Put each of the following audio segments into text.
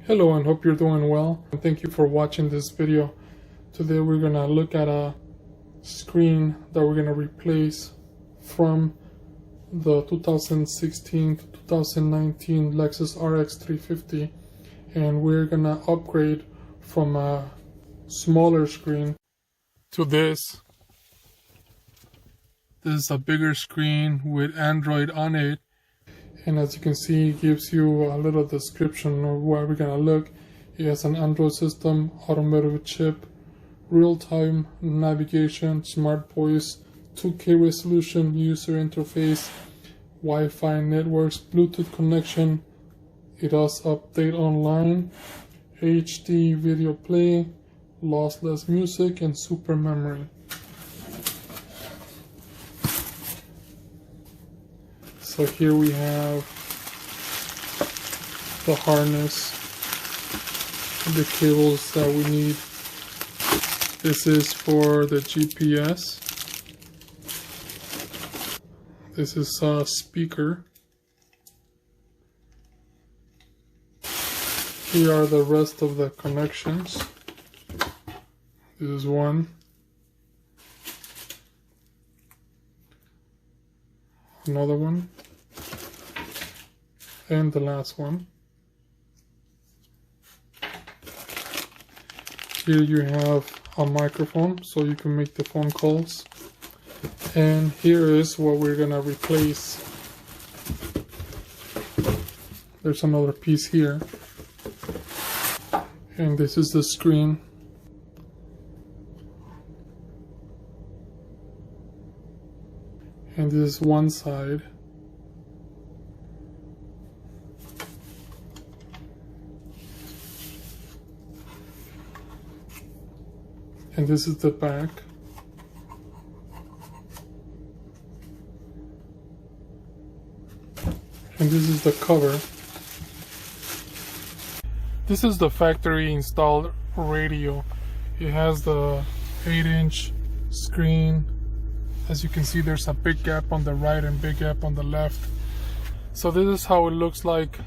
Hello, and hope you're doing well, and thank you for watching this video. Today we're gonna look at a screen that we're gonna replace from the 2016 to 2019 Lexus RX 350, and we're gonna upgrade from a smaller screen to this. This is a bigger screen with Android on it, and as you can see, it gives you a little description of where we're gonna look. It has an Android system, automotive chip, real-time navigation, smart voice, 2K resolution, user interface, Wi-Fi networks, Bluetooth connection. It does update online, HD video play, lossless music, and super memory. So here we have the harness, the cables that we need. This is for the GPS. This is a speaker. Here are the rest of the connections. This is one. Another one. And the last one. Here you have a microphone so you can make the phone calls. And here is what we're gonna replace. There's another piece here. And this is the screen. And this is one side. And this is the back. And this is the cover. This is the factory installed radio. It has the 8-inch screen. As you can see, there's a big gap on the right and big gap on the left. So this is how it looks like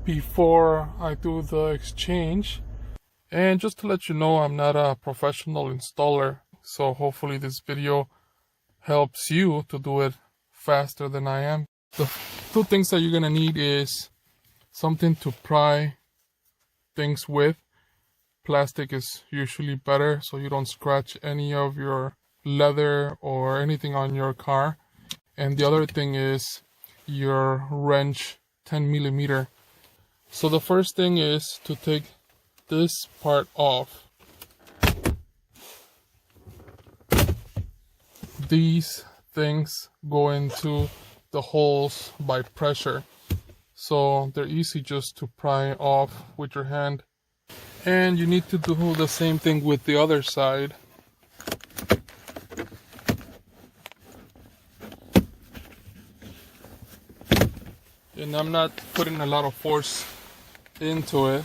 before I do the exchange. And just to let you know, I'm not a professional installer, so hopefully this video helps you to do it faster than I am. The two things that you're gonna need is something to pry things with. Plastic is usually better so you don't scratch any of your leather or anything on your car. And the other thing is your wrench, 10mm. So the first thing is to take this part off. These things go into the holes by pressure, so they're easy just to pry off with your hand. And you need to do the same thing with the other side. And I'm not putting a lot of force into it.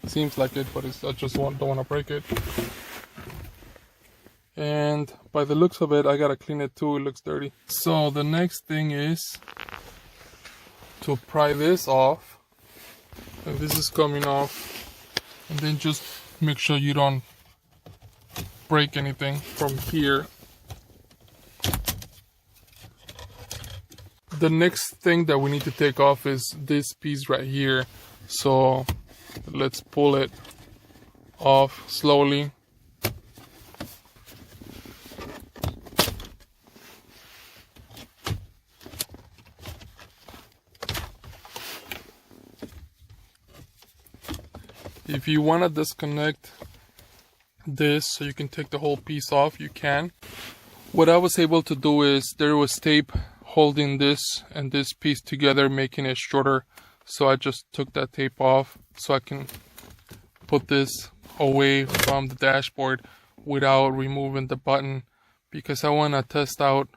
Seems like it, but I just don't want to break it. And by the looks of it, I gotta clean it too. It looks dirty. So the next thing is to pry this off. And this is coming off. And then just make sure you don't break anything from here. The next thing that we need to take off is this piece right here. So let's pull it off slowly. If you want to disconnect this so you can take the whole piece off, you can. What I was able to do is there was tape holding this and this piece together, making it shorter. So I just took that tape off so I can put this away from the dashboard without removing the button, because I want to test out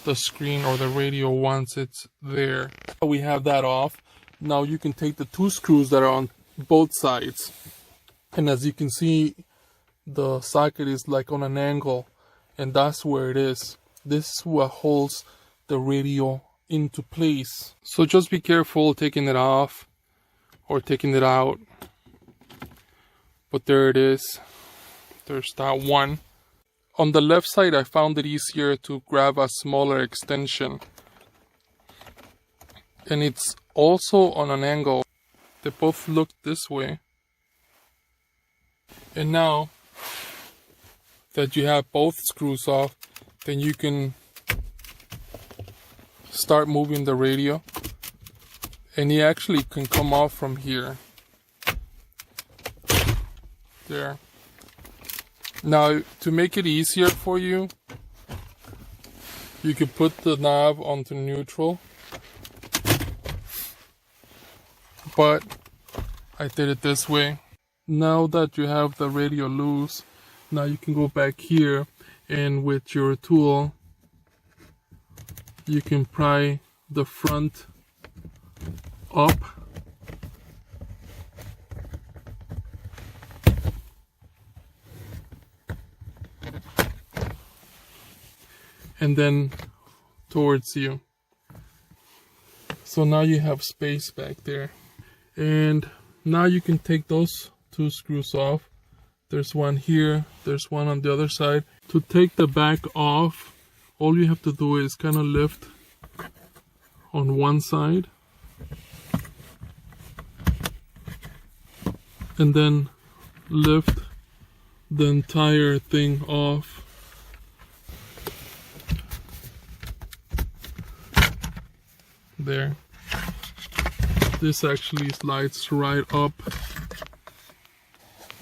the screen or the radio once it's there. We have that off. Now you can take the two screws that are on both sides, and as you can see, the socket is like on an angle, and that's where it is. This is what holds the radio into place. So just be careful taking it off or taking it out. But there it is. There's that one. On the left side, I found it easier to grab a smaller extension. And it's also on an angle. They both look this way. And now that you have both screws off, then you can start moving the radio. And it actually can come off from here. There. Now, to make it easier for you, you can put the knob onto neutral. But I did it this way. Now that you have the radio loose, now you can go back here and with your tool, you can pry the front up. And then towards you. So now you have space back there. And now you can take those two screws off. There's one here, there's one on the other side. To take the back off, all you have to do is kind of lift on one side. And then lift the entire thing off. There. This actually slides right up.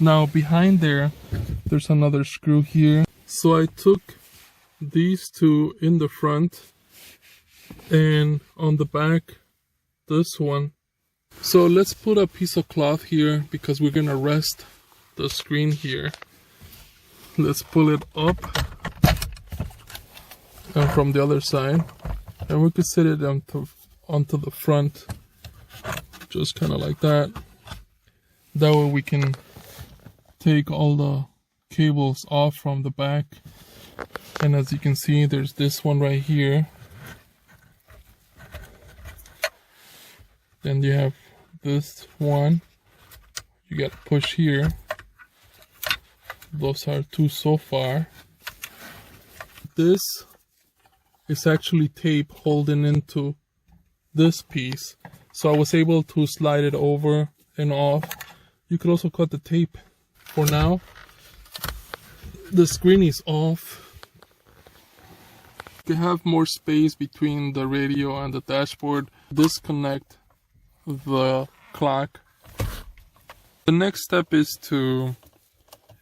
Now behind there's another screw here. So I took these two in the front and on the back this one. So let's put a piece of cloth here because we're gonna rest the screen here. Let's pull it up and from the other side, and we can set it onto the front, just kind of like that. That way we can take all the cables off from the back. And as you can see, there's this one right here. Then you have this one. You got to push here. Those are two so far. This is actually tape holding into this piece. So I was able to slide it over and off. You could also cut the tape. For now, the screen is off. You have more space between the radio and the dashboard. Disconnect the clock. The next step is to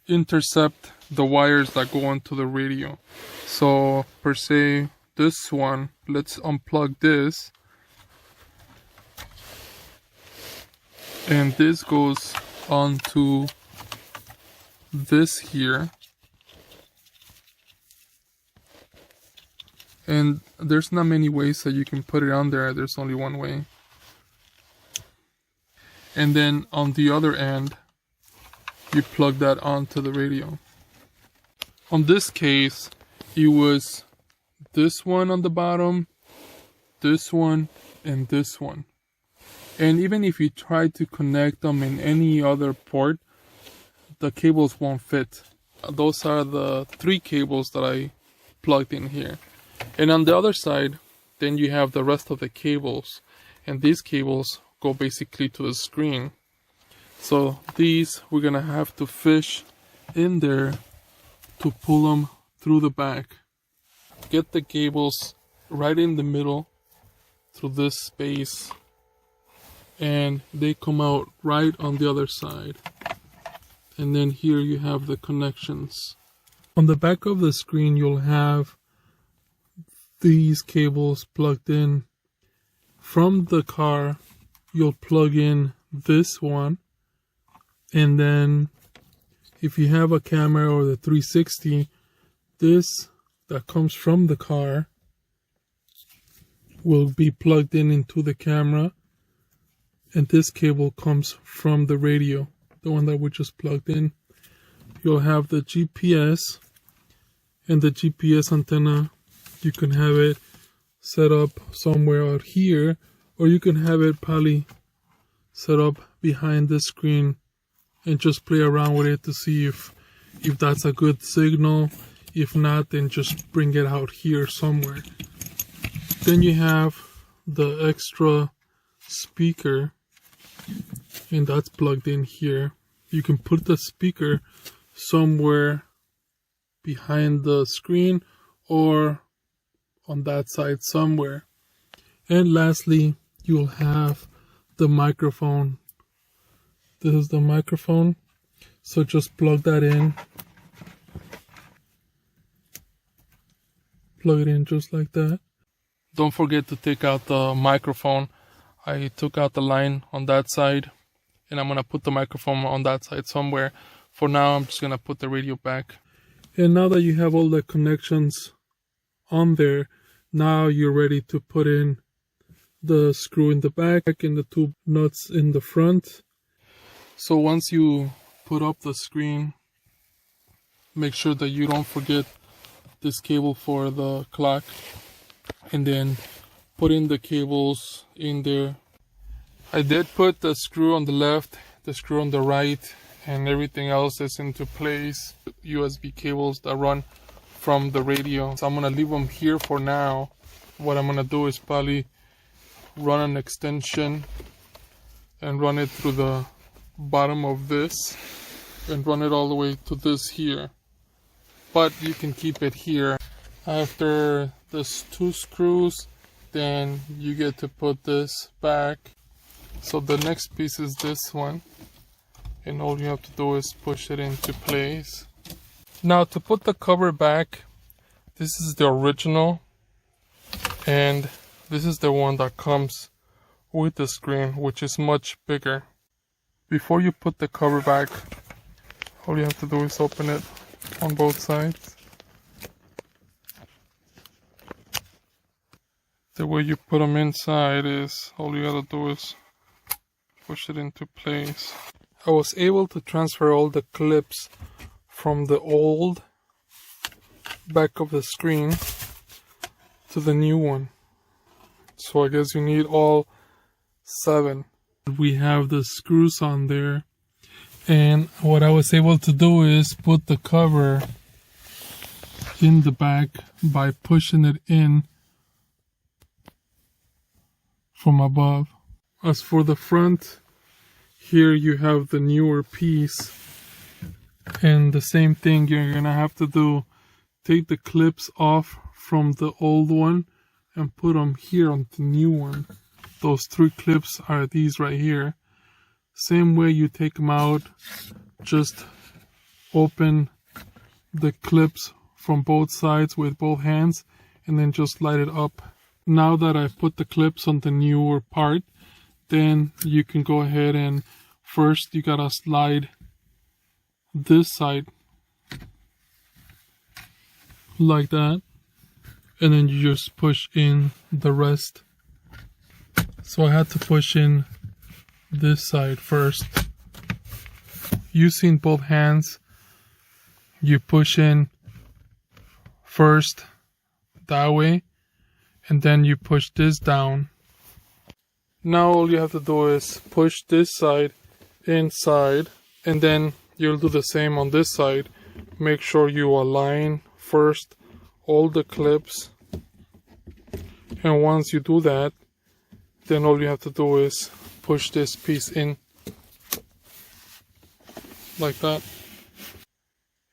intercept the wires that go onto the radio. So per se, this one, let's unplug this. And this goes onto this here. And there's not many ways that you can put it on there. There's only one way. And then on the other end, you plug that onto the radio. On this case, it was this one on the bottom, this one, and this one. And even if you try to connect them in any other port, the cables won't fit. Those are the 3 cables that I plugged in here. And on the other side, then you have the rest of the cables. And these cables go basically to the screen. So these, we're gonna have to fish in there to pull them through the back. Get the cables right in the middle through this space. And they come out right on the other side. And then here you have the connections. On the back of the screen, you'll have these cables plugged in. From the car, you'll plug in this one. And then if you have a camera or the 360, this that comes from the car will be plugged in into the camera. And this cable comes from the radio, the one that we just plugged in. You'll have the GPS, and the GPS antenna, you can have it set up somewhere out here, or you can have it probably set up behind this screen and just play around with it to see if that's a good signal. If not, then just bring it out here somewhere. Then you have the extra speaker, and that's plugged in here. You can put the speaker somewhere behind the screen or on that side somewhere. And lastly, you'll have the microphone. This is the microphone, so just plug that in. Plug it in just like that. Don't forget to take out the microphone. I took out the line on that side, and I'm going to put the microphone on that side somewhere. For now, I'm just going to put the radio back. And now that you have all the connections on there, now you're ready to put in the screw in the back and the two nuts in the front. So once you put up the screen, make sure that you don't forget this cable for the clock, and then put in the cables in there. I did put the screw on the left, the screw on the right, and everything else is into place. USB cables that run from the radio. So I'm gonna leave them here for now. What I'm gonna do is probably run an extension and run it through the bottom of this and run it all the way to this here. But you can keep it here. After there's two screws, then you get to put this back. So the next piece is this one, and all you have to do is push it into place. Now to put the cover back, this is the original, and this is the one that comes with the screen, which is much bigger. Before you put the cover back, all you have to do is open it on both sides. The way you put them inside is, all you gotta do is push it into place. I was able to transfer all the clips from the old back of the screen to the new one. So I guess you need all 7. We have the screws on there, and what I was able to do is put the cover in the back by pushing it in from above. As for the front, here you have the newer piece, and the same thing you're gonna have to do. Take the clips off from the old one and put them here on the new one. Those 3 clips are these right here. Same way you take them out, just open the clips from both sides with both hands and then just slide it up. Now that I've put the clips on the newer part, then you can go ahead and first you gotta slide this side like that, and then you just push in the rest. So I had to push in this side first. Using both hands, you push in first that way, and then you push this down. Now all you have to do is push this side inside, and then you'll do the same on this side. Make sure you align first all the clips, and once you do that, then all you have to do is push this piece in like that,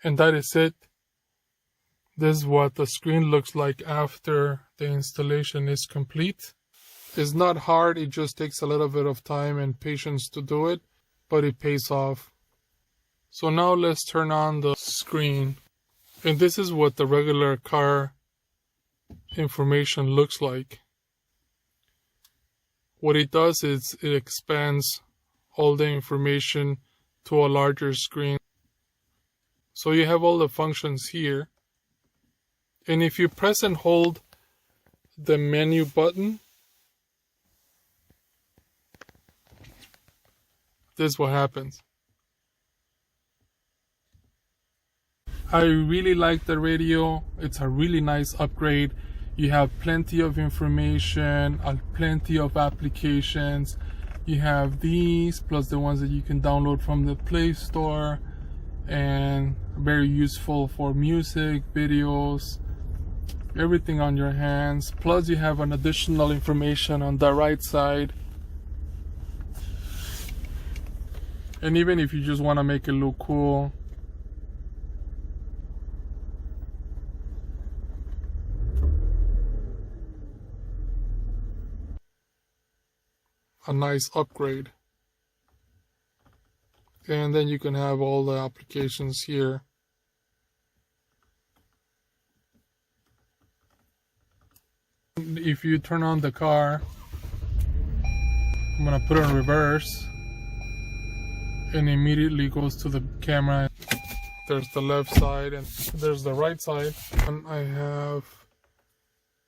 and that is it. This is what the screen looks like after the installation is complete. It's not hard, it just takes a little bit of time and patience to do it, but it pays off. So now let's turn on the screen, and this is what the regular car information looks like. What it does is it expands all the information to a larger screen. So you have all the functions here. And if you press and hold the menu button, this is what happens. I really like the radio. It's a really nice upgrade. You have plenty of information, plenty of applications. You have these plus the ones that you can download from the Play Store, and very useful for music, videos, everything on your hands. Plus you have an additional information on the right side. And even if you just want to make it look cool, a nice upgrade. And then you can have all the applications here. If you turn on the car, I'm gonna put it in reverse, and immediately goes to the camera. There's the left side and there's the right side. And I have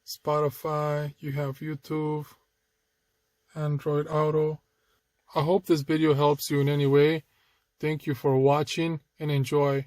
Spotify, you have YouTube, Android Auto. I hope this video helps you in any way. Thank you for watching and enjoy.